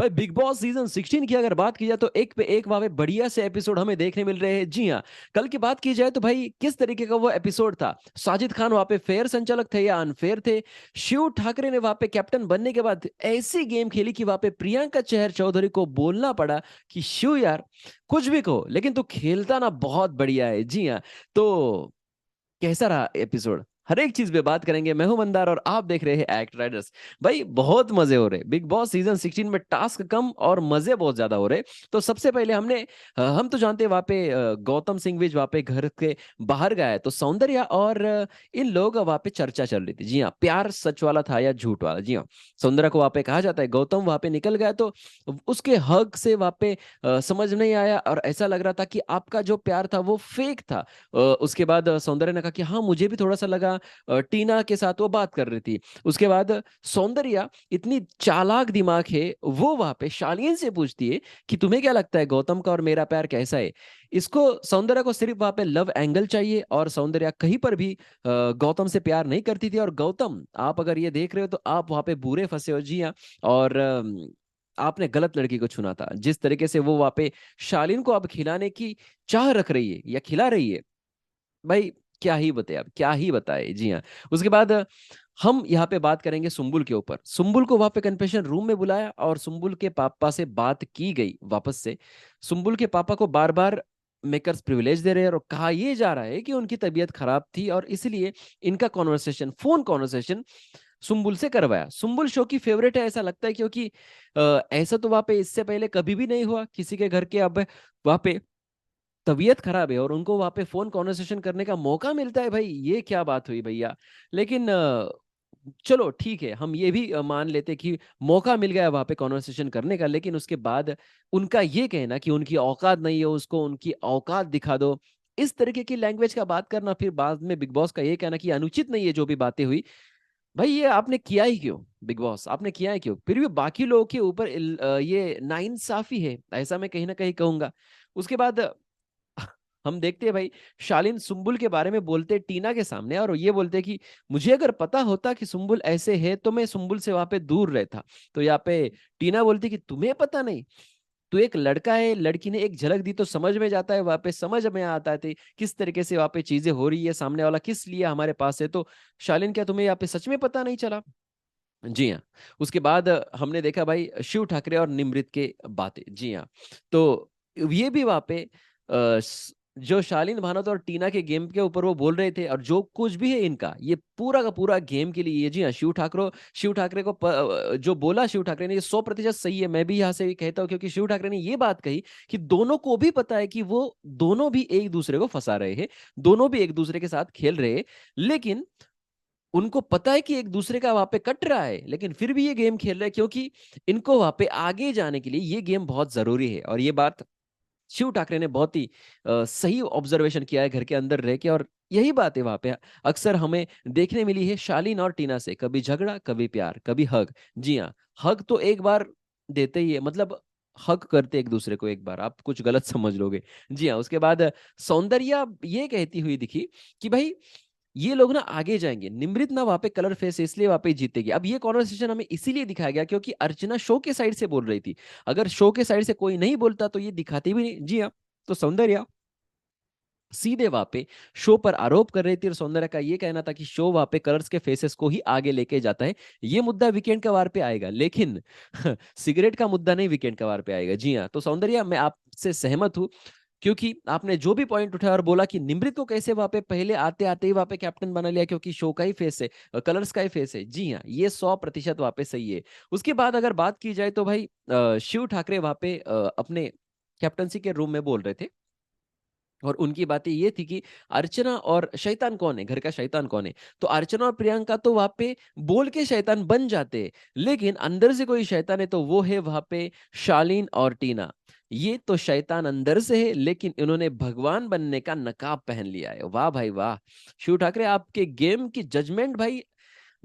भाई big boss season 16 की अगर बात की जाए तो एक पे एक वहां पे बढ़िया से एपिसोड हमें देखने मिल रहे हैं। जी हाँ, कल की बात की जाए तो भाई किस तरीके का वो एपिसोड था। साजिद खान वहां पे फेयर संचालक थे या अनफेयर थे। शिव ठाकरे ने वहां पे कैप्टन बनने के बाद ऐसी गेम खेली कि वहां पे प्रियंका चहर चौधरी को बोलना पड़ा कि शिव यार, कुछ भी कहो लेकिन तू खेलता ना बहुत बढ़िया है। जी हाँ, तो कैसा रहा एपिसोड, हर एक चीज पे बात करेंगे। मैं हूं मंदार और आप देख रहे हैं एक्ट राइडर्स। भाई बहुत मजे हो रहे बिग बॉस सीजन 16 में, टास्क कम और मजे बहुत ज्यादा हो रहे। तो सबसे पहले हम तो जानते हैं वहां पे गौतम सिंह भी वहां पे घर के बाहर गया है, तो सौंदर्या और इन लोगों का वहां पे चर्चा चल रही थी। जी हाँ, प्यार सच वाला था या झूठ वाला। जी हाँ, सौंदर्या को वहां पे कहा जाता है गौतम वहां पे निकल गया, तो उसके हक से वहां पे समझ नहीं आया और ऐसा लग रहा था कि आपका जो प्यार था वो फेक था। उसके बाद सौंदर्य ने कहा कि हाँ मुझे भी थोड़ा सा लगा, टीना के साथ वो बात कर रही थी। उसके बाद सौंदर्या इतनी चालाक दिमाग है, वो वहां पे शालीन से पूछती है कि तुम्हें क्या लगता है गौतम का और मेरा प्यार कैसा है। इसको सौंदर्या को सिर्फ वहां पे लव एंगल चाहिए और सौंदर्या कहीं पर भी गौतम से प्यार नहीं करती थी। और गौतम, आप अगर ये देख रहे हो तो आप वहां पे बुरे फंसे हो। जी हाँ, और आपने गलत लड़की को चुना था। जिस तरीके से वो वहां पे शालीन को अब खिलाने की चाह रख रही है या खिला रही है, भाई क्या ही बताए, अब क्या ही बताए। जी हाँ, उसके बाद हम यहाँ पे बात करेंगे सुम्बुल के ऊपर। सुम्बुल को वहां पे कन्फेशन रूम में बुलाया और सुम्बुल के पापा से बात की गई वापस से। सुम्बुल के पापा को बार बार मेकर्स प्रिविलेज दे रहे हैं और कहा यह जा रहा है कि उनकी तबीयत खराब थी और इसलिए इनका कॉन्वर्सेशन, फोन कॉन्वर्सेशन सुम्बुल से करवाया। सुम्बुल शो की फेवरेट है ऐसा लगता है, क्योंकि ऐसा तो वहां पे इससे पहले कभी भी नहीं हुआ किसी के घर के। अब वहां पे तबीयत खराब है और उनको वहां पे फोन कॉन्वर्सेशन करने का मौका मिलता है, भाई ये क्या बात हुई भैया। लेकिन चलो ठीक है, हम ये भी मान लेते कि मौका मिल गया वहां पे कॉन्वर्सेशन करने का, लेकिन उसके बाद उनका ये कहना कि उनकी औकात नहीं है, उसको उनकी औकात दिखा दो, इस तरीके की लैंग्वेज का बात करना, फिर बाद में बिग बॉस का ये कहना कि अनुचित नहीं है जो भी बातें हुई। भाई ये आपने किया ही क्यों, बिग बॉस आपने किया ही क्यों। फिर भी बाकी लोगों के ऊपर ये नाइंसाफी है, ऐसा मैं कहीं ना कहीं कहूंगा। उसके बाद हम देखते हैं भाई, शालीन सुम्बुल के बारे में बोलते टीना के सामने और ये बोलते कि मुझे अगर पता होता कि सुम्बुल ऐसे है तो मैं सुम्बुल से वहां पे दूर रहता। तो यहाँ पे टीना बोलती कि तुम्हें पता नहीं, तू एक लड़का है, लड़की ने एक झलक दी तो समझ में जाता है, वहां पे समझ में आता है किस तरीके से वहां पे चीजें हो रही है, सामने वाला किस लिए हमारे पास है। तो शालीन, क्या तुम्हें यहाँ पे सच में पता नहीं चला। जी हाँ, उसके बाद हमने देखा भाई शिव ठाकरे और निमृत के बातें। जी हाँ, तो ये भी वहां पे जो शालीन भानोत और टीना के गेम के ऊपर वो बोल रहे थे, और जो कुछ भी है इनका ये पूरा का पूरा गेम के लिए। जी हाँ, शिव ठाकरे को जो बोला शिव ठाकरे ने ये 100% सही है। मैं भी यहाँ से कहता हूँ, क्योंकि शिव ठाकरे ने ये बात कही कि दोनों को भी पता है कि वो दोनों भी एक दूसरे को फंसा रहे हैं, दोनों भी एक दूसरे के साथ खेल रहे हैं, लेकिन उनको पता है कि एक दूसरे का वहां पे कट रहा है, लेकिन फिर भी ये गेम खेल रहे हैं, क्योंकि इनको वहां पे आगे जाने के लिए ये गेम बहुत जरूरी है। और ये बात शिव ठाकरे ने बहुत ही सही ऑब्जर्वेशन किया है घर के अंदर रह के। और यही बात है वहां पे अक्सर हमें देखने मिली है शालीन और टीना से, कभी झगड़ा कभी प्यार कभी हग। जी हाँ, हग तो एक बार देते ही है, मतलब हक करते एक दूसरे को एक बार, आप कुछ गलत समझ लोगे। जी हाँ, उसके बाद सौंदर्या ये कहती हुई दिखी कि भाई ये लोग ना आगे जाएंगे, निमृत ना वहां पे कलर फेस है इसलिए वहां पे जीतेगी। अब ये कॉन्वर्सेशन हमें इसीलिए दिखाया गया क्योंकि अर्चना शो के साइड से बोल रही थी। अगर शो के साइड से कोई नहीं बोलता तो ये दिखाती भी नहीं। जी हाँ, तो सौंदर्या सीधे वहां पे शो पर आरोप कर रही थी और सौंदर्य का ये कहना था कि शो वहां पे कलर्स के फेसेस को ही आगे लेके जाता है। ये मुद्दा वीकेंड का वार पे आएगा, लेकिन सिगरेट का मुद्दा नहीं वीकेंड का वार पे आएगा। जी हाँ, तो सौंदर्या मैं आपसे सहमत हूँ, क्योंकि आपने जो भी पॉइंट उठाया और बोला कि निमृत को कैसे वहां पे पहले आते आते ही वहां पे कैप्टन बना लिया क्योंकि शो का ही फेस है, कलर्स का ही फेस है। जी हाँ, ये 100% वहां पे सही है। उसके बाद अगर बात की जाए तो भाई शिव ठाकरे वहां पे अपने कैप्टनसी के रूम में बोल रहे थे और उनकी बातें ये थी कि अर्चना और शैतान कौन है, घर का शैतान कौन है। तो अर्चना और प्रियंका तो वहां पे बोल के शैतान बन जाते हैं, लेकिन अंदर से कोई शैतान है तो वो है वहां पे शालीन और टीना। ये तो शैतान अंदर से है, लेकिन इन्होंने भगवान बनने का नकाब पहन लिया है। वाह भाई वाह, शिव ठाकरे आपके गेम की जजमेंट भाई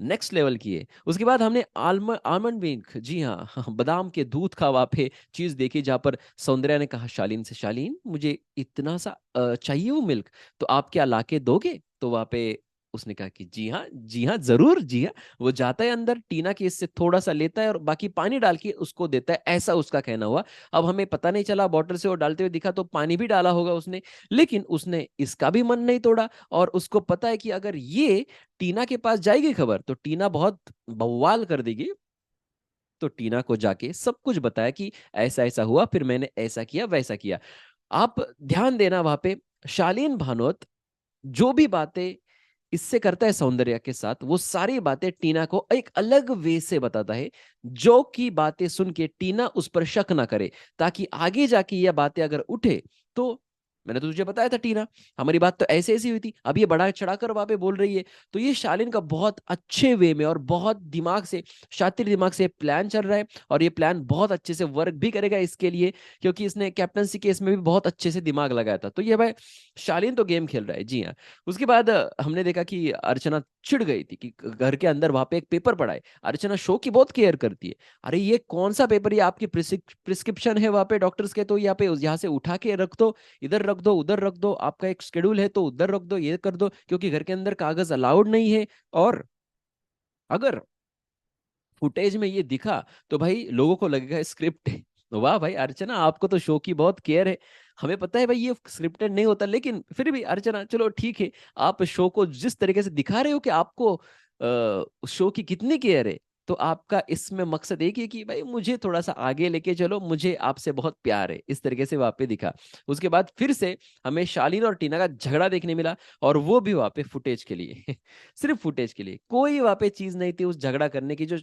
नेक्स्ट लेवल की है। उसके बाद हमने आलमंड मिल्क, जी हाँ, बादाम के दूध का वहाँ पे चीज देखी, जहाँ पर सौंदर्या ने कहा शालीन से, शालीन मुझे इतना सा चाहिए वो मिल्क, तो आप क्या लाके दोगे। तो वहाँ पे उसने कहा कि जी हाँ जरूर जी हाँ। वो जाता है अंदर, टीना केस से थोड़ा सा लेता है और बाकी पानी डाल के उसको देता है, ऐसा उसका कहना हुआ। अब हमें पता नहीं चला, बॉटल से वो डालते हुए दिखा तो पानी भी डाला होगा उसने, लेकिन उसने इसका भी मन नहीं तोड़ा। और उसको पता है कि अगर ये टीना के पास जाएगी खबर तो टीना बहुत बवाल कर देगी। तो टीना को जाके सब कुछ बताया कि ऐसा ऐसा हुआ, फिर मैंने ऐसा किया वैसा किया। आप ध्यान देना वहां पे, शालीन भानोत जो भी बातें इससे करता है सौंदर्या के साथ, वो सारी बातें टीना को एक अलग वे से बताता है, जो की बातें सुन के टीना उस पर शक ना करे, ताकि आगे जाके यह बातें अगर उठे तो, मैंने तो तुझे बताया था टीना, हमारी बात तो ऐसे ऐसी हुई थी, अब ये बढ़ा चढ़ाकर वहां पे बोल रही है। तो ये शालीन का बहुत अच्छे वे में और बहुत दिमाग से, शातिर दिमाग से प्लान चल रहा है, और ये प्लान बहुत अच्छे से वर्क भी करेगा इसके लिए, क्योंकि इसने कैप्टनसी केस में भी बहुत अच्छे से दिमाग लगाया था। तो ये भाई शालीन तो गेम खेल रहा है, जी हाँ। उसके बाद हमने देखा कि अर्चना चिढ़ गई थी कि घर के अंदर वहां पे एक पेपर पड़ा है। अर्चना शो की बहुत केयर करती है, अरे ये कौन सा पेपर, ये आपकी प्रिस्क्रिप्शन है वहां पे डॉक्टर्स के, तो यहाँ पे यहाँ से उठा के रख दो, इधर रख दो उधर रख दो, आपका एक शेड्यूल है तो उधर रख दो, ये कर दो, क्योंकि घर के अंदर कागज अलाउड नहीं है। और अगर फुटेज में ये दिखा तो भाई लोगों को लगेगा स्क्रिप्ट है। वाह भाई अर्चना, आपको तो शो की बहुत केयर है। हमें पता है भाई ये स्क्रिप्टेड नहीं होता, लेकिन फिर भी अर्चना चलो ठीक है, आप शो को जिस तरीके से दिखा रहे हो कि आपको शो की कितनी केयर है, तो आपका इसमें मकसद एक ही है कि भाई मुझे थोड़ा सा आगे लेके चलो, मुझे आपसे बहुत प्यार है, इस तरीके से वहां पे दिखा। उसके बाद फिर से हमें शालीन और टीना का झगड़ा देखने मिला, और वो भी वहां पे फुटेज के लिए सिर्फ फुटेज के लिए, कोई वहां पे चीज नहीं थी उस झगड़ा करने की, जो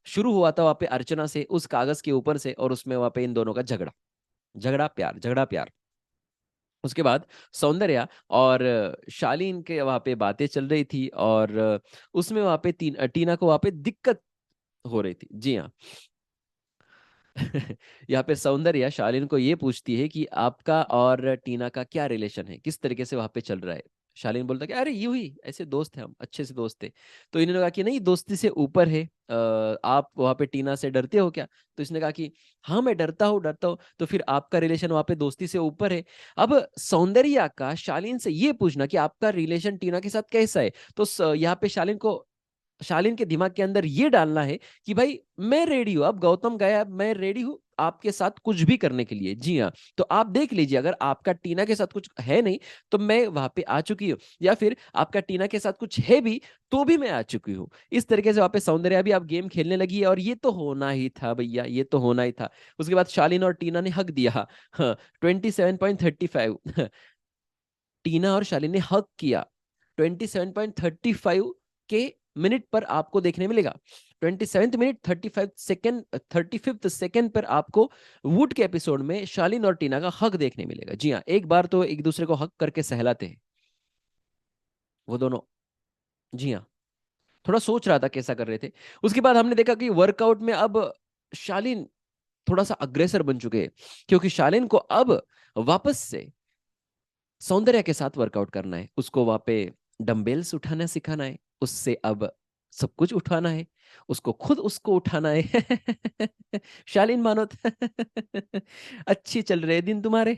शुरू हुआ था वहां पे अर्चना से उस कागज के ऊपर से, और उसमें वहां पे इन दोनों का झगड़ा, झगड़ा प्यार, झगड़ा प्यार। उसके बाद सौंदर्या और शालीन के वहां पे बातें चल रही थी, और उसमें वहां पे टीना को वहां पे दिक्कत हो रही थी, जी हाँ। यहाँ पे सौंदर्या शालीन को ये पूछती है कि आपका और टीना का क्या रिलेशन है, किस तरीके से वहां पे चल रहा है। शालीन बोलता कि अरे यूं ही ऐसे दोस्त हैं, हम अच्छे से दोस्त थे। तो इन्होंने कहा कि नहीं, दोस्ती से ऊपर है, आप वहां पे टीना से डरते हो क्या। तो इसने कहा कि हाँ मैं डरता हूँ डरता हूँ, तो फिर आपका रिलेशन वहां पे दोस्ती से ऊपर है। अब सौंदर्या का शालीन से ये पूछना कि आपका रिलेशन टीना के साथ कैसा है, तो यहाँ पे शालीन के दिमाग के अंदर ये डालना है कि भाई मैं रेडी हूं, अब गौतम गया, मैं रेडी हूं आपके साथ कुछ भी करने के लिए, जी हाँ। तो आप देख लीजिए, अगर आपका टीना के साथ कुछ है नहीं तो मैं वहां पे आ चुकी हूँ, या फिर आपका टीना के साथ कुछ है भी तो भी मैं आ चुकी हूँ। इस तरीके से वहां पे सौंदर्या भी आप गेम खेलने लगी है, और ये तो होना ही था भैया, ये तो होना ही था। उसके बाद शालीन और टीना ने हक दिया, हाँ 27.35 टीना और शालीन ने हक किया। 27.35 के मिनट पर आपको देखने मिलेगा, 27 मिनट 35 सेकेंड, 35th सेकेंड पर आपको वुड के एपिसोड में शालीन और टीना का हक देखने मिलेगा। जी हाँ, एक बार तो एक दूसरे को हक करके सहलाते हैं वो दोनों, जी हाँ। थोड़ा सोच रहा था कैसा कर रहे थे। उसके बाद हमने देखा कि वर्कआउट में अब शालीन थोड़ा सा अग्रेसर बन चुके हैं, क्योंकि शालीन को अब वापस से सौंदर्य के साथ वर्कआउट करना है, उसको वहां पे डंबेल्स उठाना सिखाना है, उससे अब सब कुछ उठाना है, उसको खुद उसको उठाना है। शालीन मानोत, अच्छी चल रहे दिन तुम्हारे।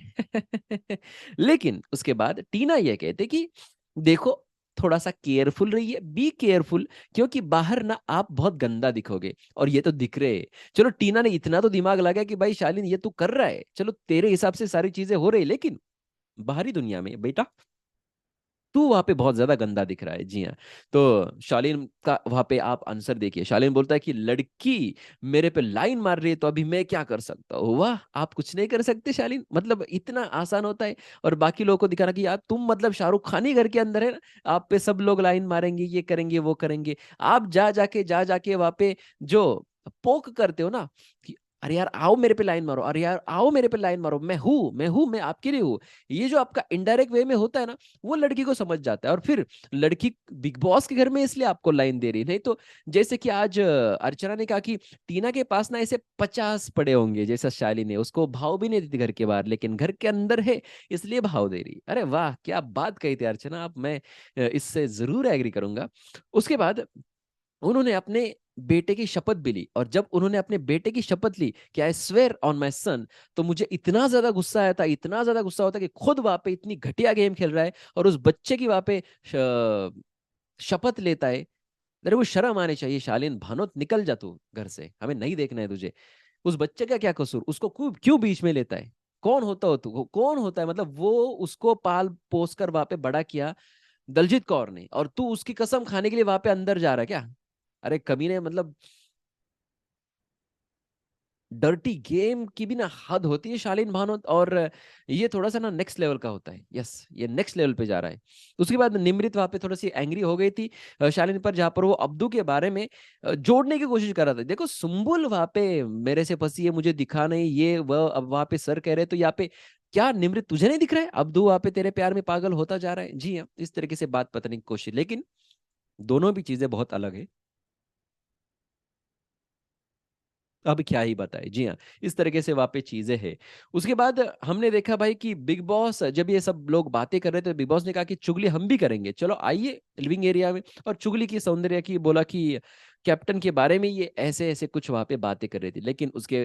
लेकिन उसके बाद टीना ये कहते कि देखो थोड़ा सा केयरफुल रहिए, बी केयरफुल, क्योंकि बाहर ना आप बहुत गंदा दिखोगे, और ये तो दिख रहे हैं। चलो टीना ने इतना तो दिमाग लगाया कि भाई शालीन ये तू कर रहा है, चलो तेरे हिसाब से सारी चीजें हो रही, लेकिन बाहरी दुनिया में बेटा तू वहां पे बहुत ज्यादा गंदा दिख रहा है, जी हाँ। तो शालीन का वहां पे आप आंसर देखिए, शालीन बोलता है कि लड़की मेरे पे लाइन मार रही है तो अभी मैं क्या कर सकता हूँ। वाह, आप कुछ नहीं कर सकते शालीन, मतलब इतना आसान होता है। और बाकी लोगों को दिखाना कि यार तुम मतलब शाहरुख खान ही घर के अंदर है ना, आप पे सब लोग लाइन मारेंगे, ये करेंगे वो करेंगे। आप जा जाके वहां पे जो पोक करते हो ना कि अरे यार आओ मेरे पे लाइन मारो, अरे यार आओ मेरे पे लाइन मारो, मैं आपके लिए हूँ, ये जो आपका इनडायरेक्ट वे में होता है ना, वो लड़की को समझ जाता है। और फिर लड़की बिग बॉस के घर में इसलिए आपको लाइन दे रही, नहीं तो जैसे कि आज अर्चना ने कहा कि टीना के पास ना ऐसे 50 पड़े होंगे, जैसा शाली ने उसको भाव भी नहीं देती घर के बाहर, लेकिन घर के अंदर है इसलिए भाव दे रही। अरे वाह क्या बात कही थी अर्चना आप, मैं इससे जरूर एग्री करूंगा। उसके बाद उन्होंने अपने बेटे की शपथ भी ली, और जब उन्होंने अपने बेटे की शपथ ली कि I swear on my son, तो मुझे इतना ज्यादा गुस्सा आया था, इतना ज्यादा गुस्सा होता कि खुद वहां पे इतनी घटिया गेम खेल रहा है, और उस बच्चे की वहां पे शपथ लेता है। तेरे को शर्म आनी चाहिए शालीन भानोत, निकल जा तू घर से, हमें नहीं देखना है तुझे। उस बच्चे का क्या कसूर, उसको क्यों क्यों बीच में लेता है? कौन होता हो तू, कौन होता है? मतलब वो उसको पाल पोस कर वहां पे बड़ा किया दलजीत कौर ने, और तू उसकी कसम खाने के लिए वहां पे अंदर जा रहा है क्या? अरे कमीने, मतलब डर्टी गेम की भी ना हद होती है शालीन भानोत। और ये थोड़ा सा ना नेक्स्ट लेवल का होता है। यस, ये नेक्स्ट लेवल पे जा रहा है। उसके बाद निमृत वहां पे थोड़ी सी एंग्री हो गई थी शालीन पर, जहां पर वो अब्दू के बारे में जोड़ने की कोशिश कर रहा था। देखो सुम्बुल वहां पे मेरे से फंसी है, मुझे दिखा नहीं ये वह, अब वहां पे सर कह रहे तो यहाँ पे क्या निमृत तुझे नहीं दिख रहा है अब्दू वहां पे तेरे प्यार में पागल होता जा रहा है? जी हाँ, इस तरीके से बात पता नहीं कोशिश, लेकिन दोनों भी चीजें बहुत अलग है। अब क्या ही बताए। जी हाँ, इस तरीके से वहाँ पे चीजें हैं। उसके बाद हमने देखा भाई कि बिग बॉस, जब ये सब लोग बातें कर रहे थे, बिग बॉस ने कहा कि चुगली हम भी करेंगे, चलो आइए लिविंग एरिया में। और चुगली की सौंदर्य की बोला कि कैप्टन के बारे में ये ऐसे ऐसे कुछ वहां पे बातें कर रही थी, लेकिन उसके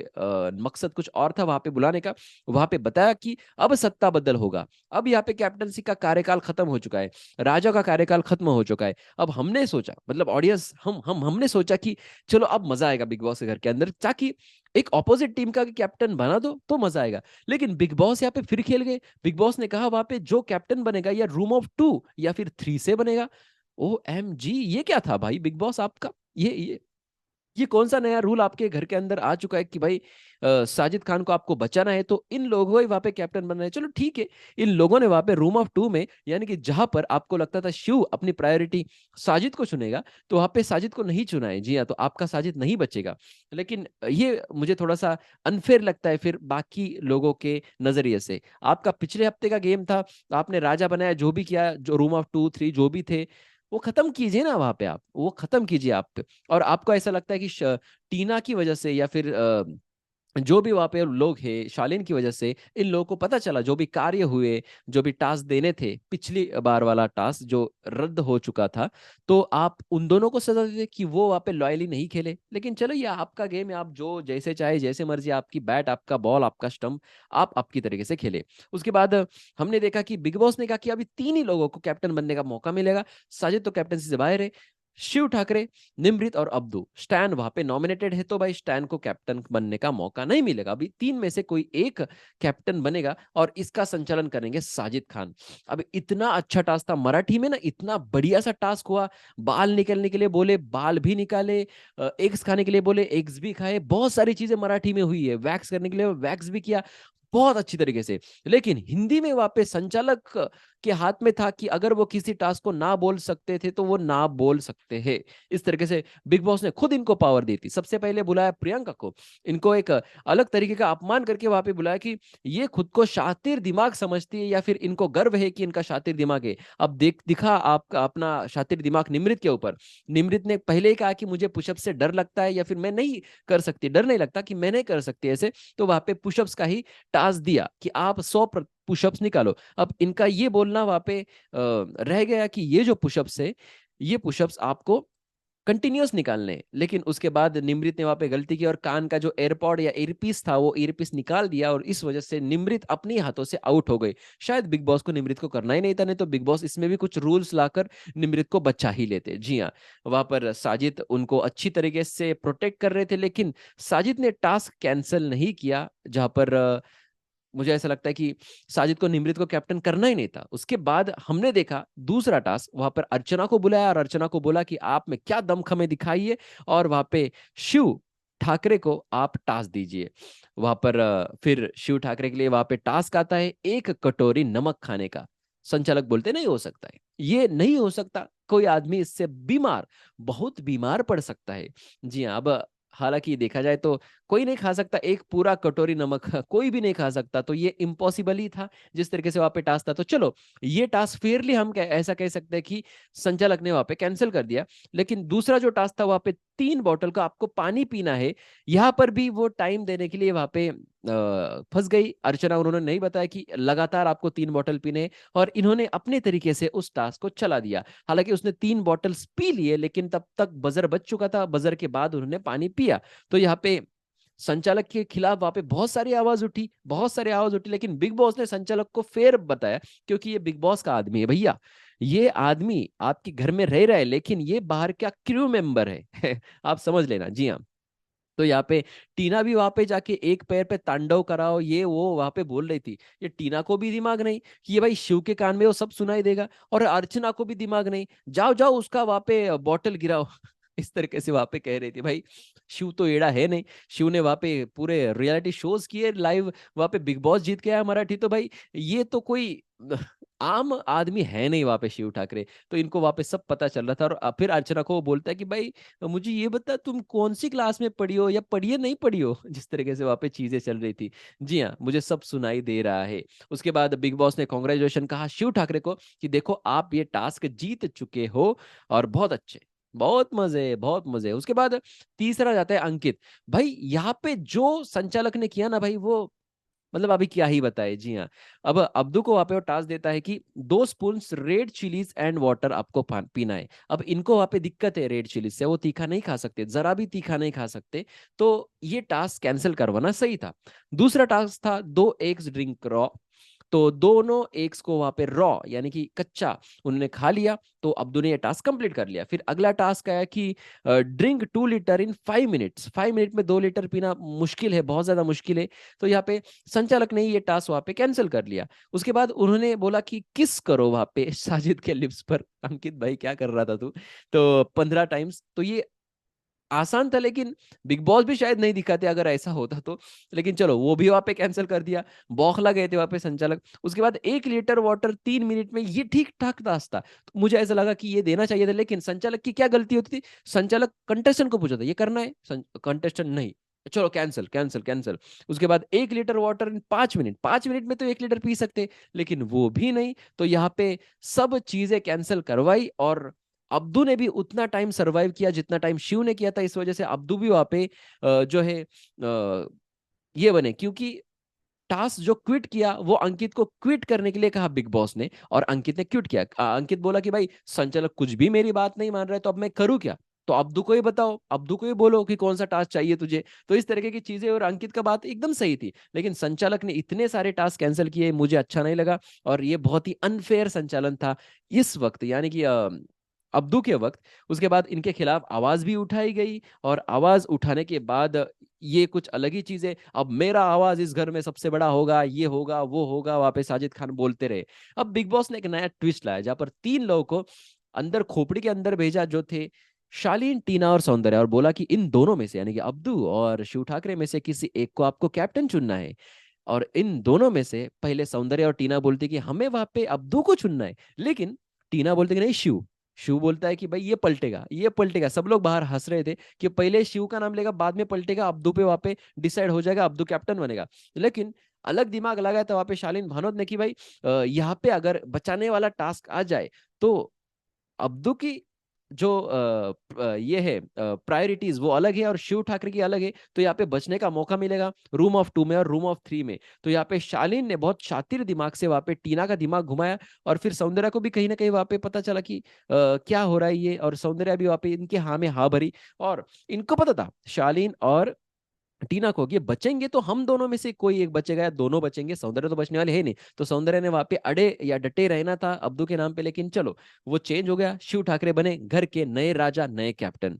मकसद कुछ और था वहां पे बुलाने का। वहां पे बताया कि अब सत्ता बदल होगा, अब यहाँ पे कैप्टनसी का कार्यकाल खत्म हो चुका है, राजा का कार्यकाल खत्म हो चुका है। अब हमने सोचा, मतलब ऑडियंस, हमने सोचा कि चलो अब मजा आएगा बिग बॉस के घर के अंदर, ताकि एक ऑपोजिट टीम का कैप्टन बना दो तो मजा आएगा। लेकिन बिग बॉस यहाँ पे फिर खेल गए। बिग बॉस ने कहा वहां पे जो कैप्टन बनेगा या रूम ऑफ टू या फिर थ्री से बनेगा। ओ एम जी, ये क्या था भाई बिग बॉस आपका? ये कौन सा नया रूल आपके घर के अंदर आ चुका है कि भाई साजिद खान को आपको बचाना है तो इन लोगों ही वहां पे कैप्टन बनना है? चलो ठीक है, इन लोगों ने वहां पे रूम ऑफ टू में, यानी कि जहां पर आपको लगता था शिव अपनी प्रायोरिटी साजिद को चुनेगा, तो वहां पे साजिद को नहीं चुना है। जी हाँ, तो आपका साजिद नहीं बचेगा। लेकिन ये मुझे थोड़ा सा अनफेयर लगता है फिर बाकी लोगों के नजरिए से। आपका पिछले हफ्ते का गेम था, आपने राजा बनाया, जो भी किया, जो रूम ऑफ टू थ्री जो भी थे, वो खत्म कीजिए ना वहां पे, आप वो खत्म कीजिए आप। और आपको ऐसा लगता है कि टीना की वजह से या फिर जो भी वहां पे लोग हैं शालीन की वजह से इन लोगों को पता चला, जो भी कार्य हुए, जो भी टास्क देने थे पिछली बार वाला टास्क जो रद्द हो चुका था, तो आप उन दोनों को सजा देते कि वो वहां पे लॉयली नहीं खेले। लेकिन चलो, ये आपका गेम है, आप जो जैसे चाहे जैसे मर्जी, आपकी बैट, आपका बॉल, आपका स्टंप, आप आपकी तरीके से खेले। उसके बाद हमने देखा कि बिग बॉस ने कहा कि अभी तीन ही लोगों को कैप्टन बनने का मौका मिलेगा। साजिद तो कैप्टनसी से बाहर है, शिव ठाकरे, निमृत और अब्दू। स्टैन वहां पे नॉमिनेटेड है, तो भाई स्टैन को कैप्टन बनने का मौका नहीं मिलेगा। अभी तीन में से कोई एक कैप्टन बनेगा और इसका संचालन करेंगे साजिद खान। अब इतना अच्छा टास्क था मराठी में ना, इतना बढ़िया सा टास्क हुआ। बाल निकलने के लिए बोले, बाल भी निकाले, एग्स खाने के लिए बोले, एग्स भी खाए, बहुत सारी चीजें मराठी में हुई है। वैक्स करने के लिए वैक्स भी किया, बहुत अच्छी तरीके से। लेकिन हिंदी में वहां पे संचालक के हाथ में था कि अगर वो किसी टास्क को ना बोल सकते थे तो वो ना बोल सकते हैं। इस तरीके से बिग बॉस ने खुद इनको पावर दी थी। सबसे पहले बुलाया प्रियंका को, इनको एक अलग तरीके का अपमान करके वहां पे बुलाया कि ये खुद को शातिर दिमाग समझती है या फिर इनको गर्व है कि इनका शातिर दिमाग है। अब दिखा आपका अपना शातिर दिमाग निमृत के ऊपर। निमृत ने पहले ही कहा कि मुझे पुशअप से डर लगता है या फिर मैं नहीं कर सकती, डर नहीं लगता कि मैं नहीं कर सकती ऐसे। तो वहां पे पुशअप्स का ही टास्क दिया कि आप 100 पुशअप्स निकालो। अब इनका ये बोलना वहां पे रह गया कि ये जो पुशअप्स है, ये पुशअप्स आपको कंटिन्यूअस निकालने हैं। लेकिन उसके बाद निमृत ने वहां पे गलती की और कान का जो एयरपॉड या ईयरपीस था वो ईयरपीस निकाल दिया, और इस वजह से निमृत अपनी हाथों से आउट हो गई। शायद बिग बॉस को निमृत को करना ही नहीं था, नहीं तो बिग बॉस इसमें भी कुछ रूल्स लाकर निमृत को बचा ही लेते। जी हाँ, वहां पर साजिद उनको अच्छी तरीके से प्रोटेक्ट कर रहे थे, लेकिन साजिद ने टास्क कैंसिल नहीं किया, जहां पर मुझे ऐसा लगता है कि साजिद को निमृत को कैप्टन करना ही नहीं था। उसके बाद हमने देखा दूसरा टास्क, वहां पर अर्चना को बुलाया और अर्चना को बोला कि आप में क्या दमखम दिखाइए, और वहां पे शिव ठाकरे को आप टास्क दीजिए। वहां पर फिर शिव ठाकरे के लिए वहां पे टास्क आता है एक कटोरी नमक खाने का। संचालक बोलते नहीं हो सकता है, ये नहीं हो सकता, कोई आदमी इससे बीमार, बहुत बीमार पड़ सकता है। जी हाँ, अब हालांकि देखा जाए तो कोई नहीं खा सकता एक पूरा कटोरी नमक, कोई भी नहीं खा सकता, तो ये इम्पॉसिबल ही था जिस तरीके से वहां पे टास्क था। तो चलो, ये टास्क फेयरली हम ऐसा कह सकते हैं कि संचालक ने वहां पे कैंसिल कर दिया। लेकिन दूसरा जो टास्क था, वहां पे 3 बोतल का आपको पानी पीना है, यहाँ पर भी वो टाइम देने के लिए वहां पे फंस गई अर्चना। उन्होंने नहीं बताया कि लगातार आपको 3 बोतल पीने हैं, और इन्होंने अपने तरीके से उस टास्क को चला दिया। हालांकि उसने 3 बोतल्स पी लिए, लेकिन तब तक बजर बज चुका था, बजर के बाद उन्होंने पानी पिया। तो यहाँ पे संचालक के खिलाफ वहां पे बहुत सारी आवाज उठी, बहुत सारी आवाज उठी, लेकिन बिग बॉस ने संचालक को फेयर बताया, क्योंकि ये बिग बॉस का आदमी है भैया। ये आदमी आपके घर में रह रहा है लेकिन ये बाहर का क्रू मेंबर है। आप समझ लेना। जी हाँ। तो यहाँ पे टीना भी वहां पे जाके एक पैर पे तांडव कराओ ये वो वहां पे बोल रही थी। ये टीना को भी दिमाग नहीं कि ये भाई शिव के कान में वो सब सुनाई देगा, और अर्चना को भी दिमाग नहीं, जाओ जाओ उसका वहां पे बॉटल गिराओ। इस तरीके से वहां पे कह रही थी। भाई शिव तो एड़ा है नहीं। शिव ने वहां पे पूरे रियलिटी शोज किए लाइव, वहां पे बिग बॉस जीत के आया मराठी, तो भाई ये तो कोई आम आदमी है नहीं वहां पे शिव ठाकरे। तो इनको वहां पे सब पता चल रहा था। और फिर अर्चना को वो बोलता है कि भाई मुझे ये बता तुम कौन सी क्लास में पढ़ी हो या पढ़ी है नहीं पढ़ी हो। जिस तरीके से वहां पे चीजें चल रही थी। जी हाँ, मुझे सब सुनाई दे रहा है। उसके बाद बिग बॉस ने कॉन्ग्रेचुलेशन कहा शिव ठाकरे को कि देखो आप ये टास्क जीत चुके हो, और बहुत अच्छे, बहुत मजे, बहुत मजे। उसके बाद तीसरा जाता है अंकित। भाई यहाँ पे जो संचालक ने किया ना भाई, वो मतलब अभी क्या ही बताए। जी हाँ। अब अब्दू को वहां पे वो टास्क देता है कि 2 spoon red chillies and water आपको पीना है। अब इनको वहां पे दिक्कत है रेड चिलीज से, वो तीखा नहीं खा सकते, जरा भी तीखा नहीं खा सकते। तो ये टास्क कैंसिल करवाना सही था। दूसरा टास्क था 2 एग्स ड्रिंक रॉ। तो दोनों एग्स को वहां पे रॉ यानी कि कच्चा उन्होंने खा लिया। तो अब्दू ने ये टास्क कंप्लीट कर लिया। फिर अगला टास्क आया कि drink 2 litre in 5 minutes. 5 minute में 2 लीटर पीना मुश्किल है, बहुत ज्यादा मुश्किल है। तो यहाँ पे संचालक ने ये टास्क वहां पे कैंसिल कर लिया। उसके बाद उन्होंने बोला कि किस करो वहां पे साजिद के लिप्स पर। अंकित भाई क्या कर रहा था तू? तो 15 टाइम्स। तो ये आसान था, लेकिन बिग बॉस भी शायद नहीं दिखाते अगर ऐसा होता तो। लेकिन चलो वो भी वहां पे कैंसिल कर दिया। बौखला गए थे वहां पे संचालक। उसके बाद 1 लीटर वाटर 3 मिनट में, ये ठीक ठाक रास्ता। तो मुझे ऐसा लगा कि ये देना चाहिए था, लेकिन संचालक की क्या गलती होती थी? संचालक कंटेस्टेंट को पूछा था ये करना है, कंटेस्टेंट नहीं, चलो कैंसिल कैंसिल कैंसिल। उसके बाद 1 litre water in 5 minute, 5 minute में तो 1 लीटर पी सकते, लेकिन वो भी नहीं। तो यहाँ पे सब चीजें कैंसिल करवाई, और अब्दू ने भी उतना टाइम सरवाइव किया जितना टाइम शिव ने किया था। इस वजह से अब्दू भी वहां पे जो है ये बने, क्योंकि टास्क जो क्विट किया वो अंकित को क्विट करने के लिए कहा बिग बॉस ने, और अंकित ने क्विट किया। अंकित बोला कि भाई संचालक कुछ भी मेरी बात नहीं मान रहा है, तो अब मैं करूँ क्या? तो अब्दू को ही बताओ, अब्दू को ही बोलो कि कौन सा टास्क चाहिए तुझे। तो इस तरीके की चीजें, और अंकित का बात एकदम सही थी, लेकिन संचालक ने इतने सारे टास्क कैंसिल किए, मुझे अच्छा नहीं लगा। और ये बहुत ही अनफेयर संचालन था इस वक्त, यानी कि अब्दू के वक्त। उसके बाद इनके खिलाफ आवाज भी उठाई गई, और आवाज उठाने के बाद ये कुछ अलग ही चीजें, अब मेरा आवाज इस घर में सबसे बड़ा होगा, ये होगा वो होगा, वहां पे साजिद खान बोलते रहे। अब बिग बॉस ने एक नया ट्विस्ट लाया, जहां पर 3 लोगों को अंदर खोपड़ी के अंदर भेजा, जो थे शालीन, टीना और सौंदर्य, और बोला कि इन दोनों में से यानी कि अब्दू और शिव ठाकरे में से किसी एक को आपको कैप्टन चुनना है। और इन दोनों में से पहले सौंदर्य और टीना बोलती कि हमें वहां पे अब्दू को चुनना है, लेकिन टीना बोलती कि नहीं शिव। शिव बोलता है कि भाई ये पलटेगा, ये पलटेगा। सब लोग बाहर हंस रहे थे कि पहले शिव का नाम लेगा, बाद में पलटेगा, अब्दू पे वहां पे डिसाइड हो जाएगा, अब्दू कैप्टन बनेगा। लेकिन अलग दिमाग लगाया था वहां पे शालीन भानोद ने कि भाई यहाँ पे अगर बचाने वाला टास्क आ जाए तो अब्दू की जो ये है प्रायोरिटीज वो अलग है, और शिव ठाकरे की अलग है। तो यहाँ पे बचने का मौका मिलेगा रूम ऑफ 2 में और रूम ऑफ 3 में। तो यहाँ पे शालीन ने बहुत शातिर दिमाग से वहां पे टीना का दिमाग घुमाया, और फिर सौंदर्या को भी कहीं ना कहीं वहां पे पता चला कि क्या हो रहा है ये, और सौंदर्या भी वहां पे इनके हाँ में हाँ भरी। और इनको पता था शालीन और टीना को कि ये बचेंगे तो हम दोनों में से कोई एक बचेगा या दोनों बचेंगे, सौंदर्य तो बचने वाले है नहीं। तो सौंदर्य ने वहां पे अड़े या डटे रहना था अब्दू के नाम पे, लेकिन चलो वो चेंज हो गया। शिव ठाकरे बने घर के नए राजा, नए कैप्टन।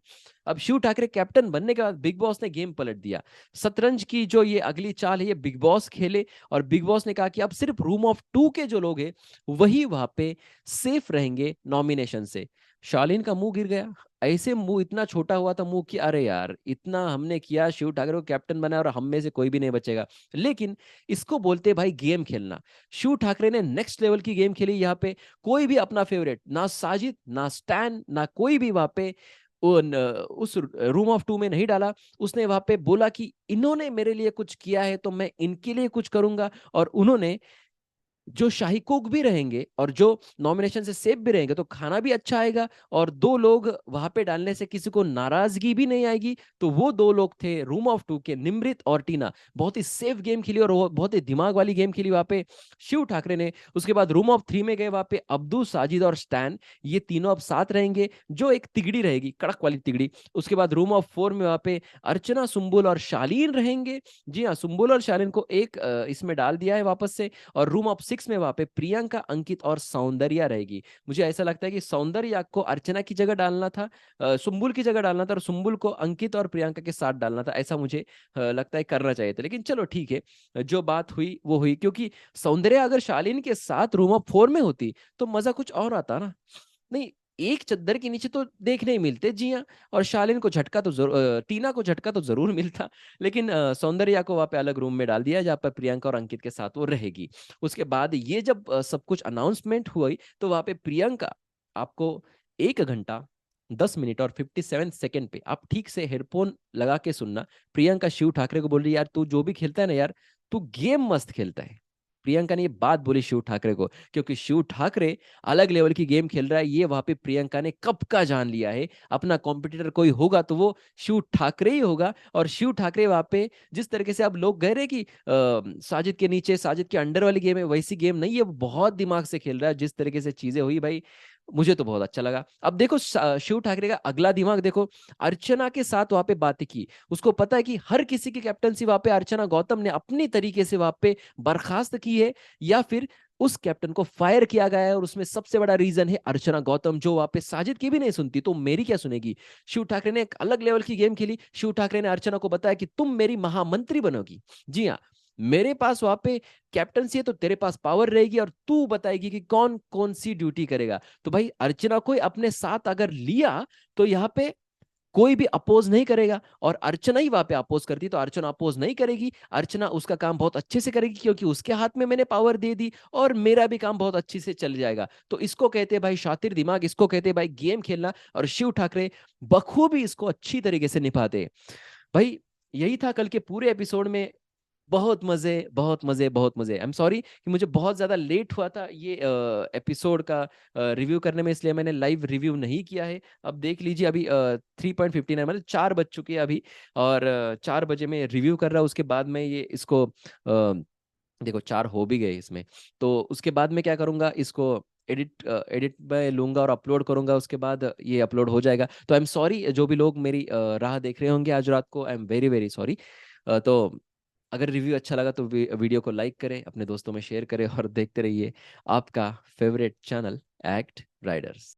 अब शिव ठाकरे कैप्टन बनने के बाद बिग बॉस ने गेम पलट दिया। शतरंज की जो ये अगली चाल है ये बिग बॉस खेले, और बिग बॉस ने कहा कि अब सिर्फ रूम ऑफ 2 के जो लोग हैं वही वहां पे सेफ रहेंगे नॉमिनेशन से। शालीन का मुंह गिर गया। ऐसे मुंह इतना छोटा हुआ था मुंह कि अरे यार इतना हमने किया, शिव ठाकरे को कैप्टन बनाया और हम में से कोई भी नहीं बचेगा। लेकिन इसको बोलते भाई गेम खेलना। शिव ठाकरे ने नेक्स्ट लेवल की गेम खेली यहाँ पे। कोई भी अपना फेवरेट, ना साजिद ना स्टैन ना कोई भी वहां पे उस रूम ऑफ 2 में नहीं डाला। उसने वहां पे बोला कि इन्होंने मेरे लिए कुछ किया है तो मैं इनके लिए कुछ करूंगा। और उन्होंने जो शाही कुक भी रहेंगे और जो नॉमिनेशन से सेफ भी रहेंगे तो खाना भी अच्छा आएगा, और 2 लोग वहां पे डालने से किसी को नाराजगी भी नहीं आएगी। तो वो 2 लोग थे रूम ऑफ 2 के, निमृत और टीना। बहुत ही सेफ गेम खेली और बहुत ही दिमाग वाली गेम खेली वहां पे शिव ठाकरे ने। उसके बाद रूम ऑफ 3 में गए, वहां पे अब्दू, साजिद और स्टैन, ये तीनों अब साथ रहेंगे, जो एक तिगड़ी रहेगी, कड़क वाली तिगड़ी। उसके बाद रूम ऑफ 4 में वहां पे अर्चना, सुम्बुल और शालीन रहेंगे। जी हाँ, सुम्बुल और शालीन को एक इसमें डाल दिया है वापस से। और रूम ऑफ 6 6 में वहां पे प्रियंका, अंकित और सौंदर्या रहेगी। मुझे ऐसा लगता है कि सौंदर्या को अर्चना की जगह डालना था, सुम्बुल की जगह डालना था, और सुम्बुल को अंकित और प्रियंका के साथ डालना था, ऐसा मुझे लगता है करना चाहिए था। लेकिन चलो ठीक है, जो बात हुई वो हुई, क्योंकि सौंदर्या अगर शालीन के साथ रूम ऑफ 4 में होती तो मजा कुछ और आता ना। नहीं, एक चद्दर के नीचे तो देखने ही मिलते जी हाँ। और शालीन को झटका तो जरूर, टीना को झटका तो जरूर मिलता। लेकिन सौंदर्या को वहां पे अलग रूम में डाल दिया जहाँ पर प्रियंका और अंकित के साथ वो रहेगी। उसके बाद ये जब सब कुछ अनाउंसमेंट हुई तो वहां पे प्रियंका, आपको 1 घंटा 10 मिनट और 57 सेकेंड पे आप ठीक से हेडफोन लगा के सुनना, प्रियंका शिव ठाकरे को बोल रही है, यार तू जो भी खेलता है ना यार, तू गेम मस्त खेलता है। प्रियंका ने ये बात बोली शिव ठाकरे को, क्योंकि शिव ठाकरे अलग लेवल की गेम खेल रहा है, ये वहां पे प्रियंका ने कब का जान लिया है। अपना कॉम्पिटिटर कोई होगा तो वो शिव ठाकरे ही होगा। और शिव ठाकरे वहां पे जिस तरीके से अब लोग कह रहे हैं कि साजिद के नीचे, साजिद के अंडर वाली गेम है, वैसी गेम नहीं है, वो बहुत दिमाग से खेल रहा है। जिस तरीके से चीजें हुई भाई, मुझे तो बहुत अच्छा लगा। अब देखो शिव ठाकरे का अगला दिमाग देखो, अर्चना के साथ वहां पे बातें की, उसको पता है कि हर किसी की कैप्टनसी वहां पे अर्चना गौतम ने अपनी तरीके से वहां पे बर्खास्त की है, या फिर उस कैप्टन को फायर किया गया है। और उसमें सबसे बड़ा रीजन है अर्चना गौतम, जो वहां पे साजिद की भी नहीं सुनती तो मेरी क्या सुनेगी। शिव ठाकरे ने एक अलग लेवल की गेम खेली। शिव ठाकरे ने अर्चना को बताया कि तुम मेरी महामंत्री बनोगी। जी हाँ, मेरे पास वहां पे कैप्टनसी है तो तेरे पास पावर रहेगी, और तू बताएगी कि कौन कौन सी ड्यूटी करेगा। तो भाई अर्चना को अपने साथ अगर लिया तो यहाँ पे कोई भी अपोज नहीं करेगा, और अर्चना ही वहां पे अपोज करती तो अर्चना अपोज नहीं करेगी। अर्चना उसका काम बहुत अच्छे से करेगी, क्योंकि उसके हाथ में मैंने पावर दे दी, और मेरा भी काम बहुत अच्छे से चल जाएगा। तो इसको कहते हैं भाई शातिर दिमाग, इसको कहते हैं भाई गेम खेलना, और शिव ठाकरे बखूबी इसको अच्छी तरीके से निभाते। भाई यही था कल के पूरे एपिसोड में। बहुत मजे, बहुत मजे, बहुत मजे। आई एम सॉरी कि मुझे बहुत ज्यादा लेट हुआ था ये एपिसोड का रिव्यू करने में, इसलिए मैंने लाइव रिव्यू नहीं किया है। अब देख लीजिए, अभी 3:59 मतलब 4 बज चुके हैं अभी, और 4 बजे मैं रिव्यू कर रहा हूँ। उसके बाद में ये इसको देखो 4 हो भी गए इसमें, तो उसके बाद में क्या करूंगा, इसको एडिट में लूंगा और अपलोड करूंगा। उसके बाद ये अपलोड हो जाएगा। तो आई एम सॉरी, जो भी लोग मेरी राह देख रहे होंगे आज रात को, I am very very sorry. तो अगर रिव्यू अच्छा लगा तो वीडियो को लाइक करें, अपने दोस्तों में शेयर करें, और देखते रहिए आपका फेवरेट चैनल एक्ट राइडर्स।